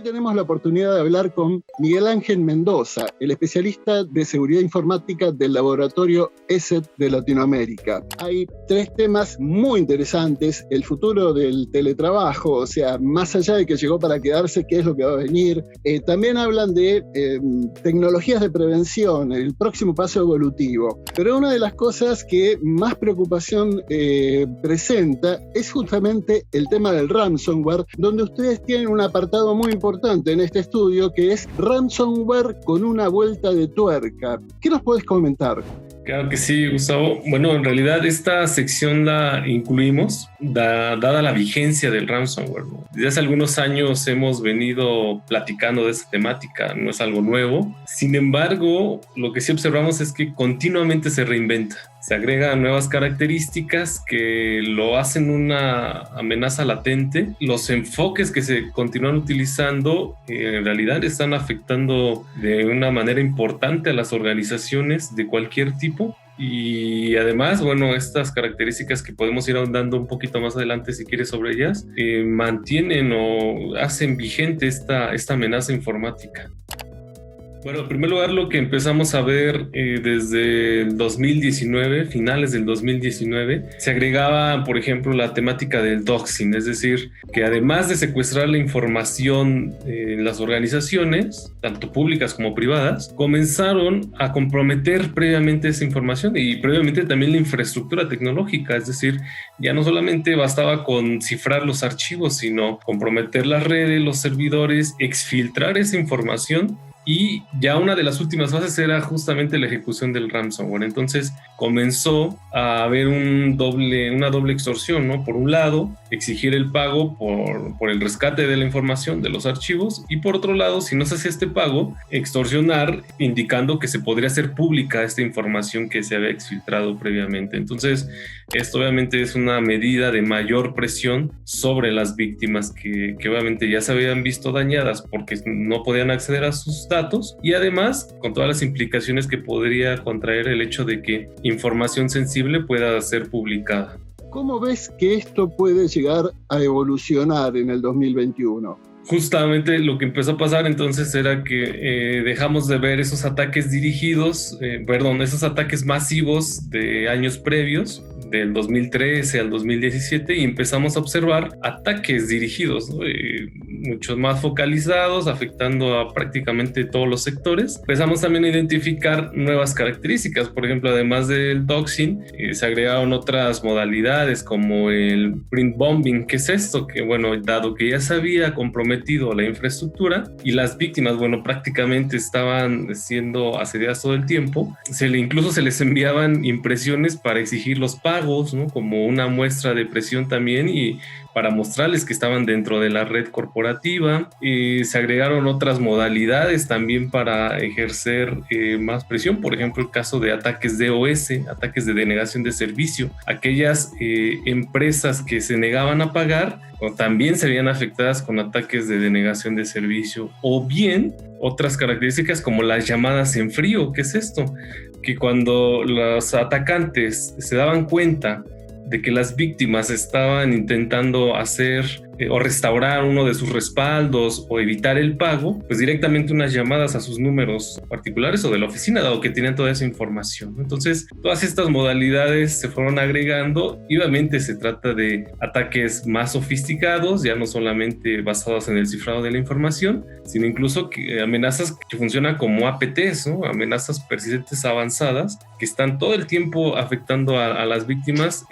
Hoy tenemos la oportunidad de hablar con Miguel Ángel Mendoza, el especialista de seguridad informática del laboratorio ESET de Latinoamérica. Hay tres temas muy interesantes: el futuro del teletrabajo, o sea, más allá de que llegó para quedarse, qué es lo que va a venir. También hablan de tecnologías de prevención, el próximo paso evolutivo. Pero una de las cosas que más preocupación presenta es justamente el tema del ransomware, donde ustedes tienen un apartado muy importante en este estudio, que es ransomware con una vuelta de tuerca. ¿Qué nos podés comentar? Claro que sí, Gustavo. Bueno, en realidad esta sección la incluimos dada la vigencia del ransomware, ¿no? Desde hace algunos años hemos venido platicando de esta temática, no es algo nuevo. Sin embargo, lo que sí observamos es que continuamente se reinventa. Se agregan nuevas características que lo hacen una amenaza latente. Los enfoques que se continúan utilizando en realidad están afectando de una manera importante a las organizaciones de cualquier tipo. Y además, bueno, estas características que podemos ir ahondando un poquito más adelante si quieres sobre ellas, mantienen o hacen vigente esta amenaza informática. Bueno, en primer lugar, lo que empezamos a ver desde el 2019, finales del 2019, se agregaba, por ejemplo, la temática del doxing, es decir, que además de secuestrar la información en las organizaciones, tanto públicas como privadas, comenzaron a comprometer previamente esa información y previamente también la infraestructura tecnológica, es decir, ya no solamente bastaba con cifrar los archivos, sino comprometer las redes, los servidores, exfiltrar esa información. Y ya una de las últimas fases era justamente la ejecución del ransomware. Entonces comenzó a haber una doble extorsión, ¿no? Por un lado, exigir el pago por el rescate de la información de los archivos, y por otro lado, si no se hacía este pago, extorsionar indicando que se podría hacer pública esta información que se había exfiltrado previamente. Entonces, esto obviamente es una medida de mayor presión sobre las víctimas que obviamente ya se habían visto dañadas porque no podían acceder a sus datos, y además con todas las implicaciones que podría contraer el hecho de que información sensible pueda ser publicada. ¿Cómo ves que esto puede llegar a evolucionar en el 2021? Justamente lo que empezó a pasar entonces era que dejamos de ver esos ataques esos ataques masivos de años previos, del 2013 al 2017, y empezamos a observar ataques dirigidos, ¿no? Muchos más focalizados, afectando a prácticamente todos los sectores. Empezamos también a identificar nuevas características, por ejemplo, además del doxing, se agregaron otras modalidades como el print bombing. ¿Qué es esto? Que bueno, dado que ya se había comprometido la infraestructura y las víctimas, bueno, prácticamente estaban siendo asediadas todo el tiempo, incluso se les enviaban impresiones para exigir los pagos, ¿no? Como una muestra de presión también, y para mostrarles que estaban dentro de la red corporativa. Se agregaron otras modalidades también para ejercer más presión, por ejemplo el caso de ataques DOS, ataques de denegación de servicio. Aquellas empresas que se negaban a pagar también se veían afectadas con ataques de denegación de servicio, o bien otras características como las llamadas en frío. ¿Qué es esto? Que cuando los atacantes se daban cuenta de que las víctimas estaban intentando hacer o restaurar uno de sus respaldos o evitar el pago, pues directamente unas llamadas a sus números particulares o de la oficina, dado que tenían toda esa información. Entonces, todas estas modalidades se fueron agregando, y obviamente se trata de ataques más sofisticados, ya no solamente basados en el cifrado de la información, sino incluso amenazas que funcionan como APTs, ¿no? Amenazas persistentes avanzadas que están todo el tiempo afectando a las víctimas,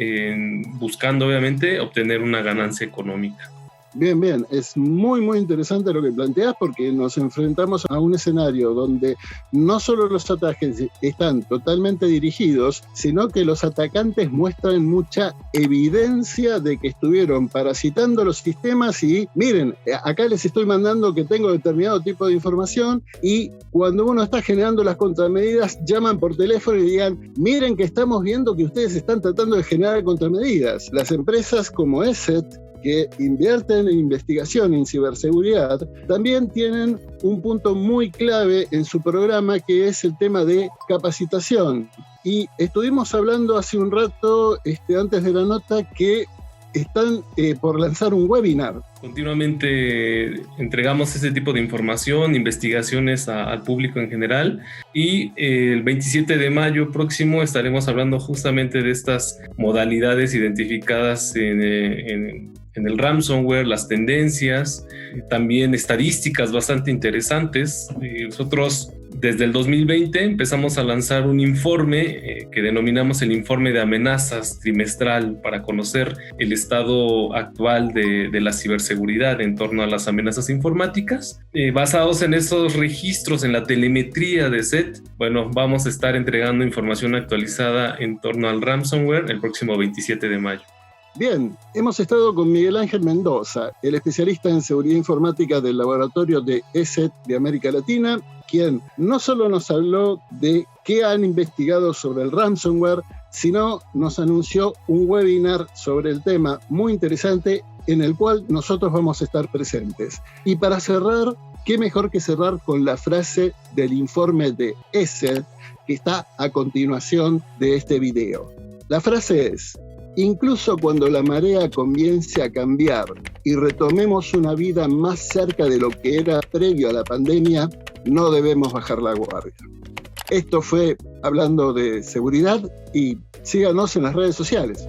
buscando obviamente obtener una ganancia económica. Bien, es muy interesante lo que planteas, porque nos enfrentamos a un escenario donde no solo los ataques están totalmente dirigidos, sino que los atacantes muestran mucha evidencia de que estuvieron parasitando los sistemas y miren, acá les estoy mandando que tengo determinado tipo de información, y cuando uno está generando las contramedidas llaman por teléfono y digan, miren que estamos viendo que ustedes están tratando de generar contramedidas. Las empresas como ESET, que invierten en investigación en ciberseguridad, también tienen un punto muy clave en su programa, que es el tema de capacitación. Y estuvimos hablando hace un rato, antes de la nota, que están por lanzar un webinar. Continuamente entregamos ese tipo de información, investigaciones al público en general, y el 27 de mayo próximo estaremos hablando justamente de estas modalidades identificadas en el ransomware, las tendencias, también estadísticas bastante interesantes. Nosotros desde el 2020 empezamos a lanzar un informe que denominamos el informe de amenazas trimestral para conocer el estado actual de la ciberseguridad en torno a las amenazas informáticas. Basados en esos registros, en la telemetría de SET, bueno, vamos a estar entregando información actualizada en torno al ransomware el próximo 27 de mayo. Bien, hemos estado con Miguel Ángel Mendoza, el especialista en seguridad informática del laboratorio de ESET de América Latina, quien no solo nos habló de qué han investigado sobre el ransomware, sino nos anunció un webinar sobre el tema muy interesante en el cual nosotros vamos a estar presentes. Y para cerrar, qué mejor que cerrar con la frase del informe de ESET que está a continuación de este video. La frase es: incluso cuando la marea comience a cambiar y retomemos una vida más cerca de lo que era previo a la pandemia, no debemos bajar la guardia. Esto fue Hablando de Seguridad, y síganos en las redes sociales.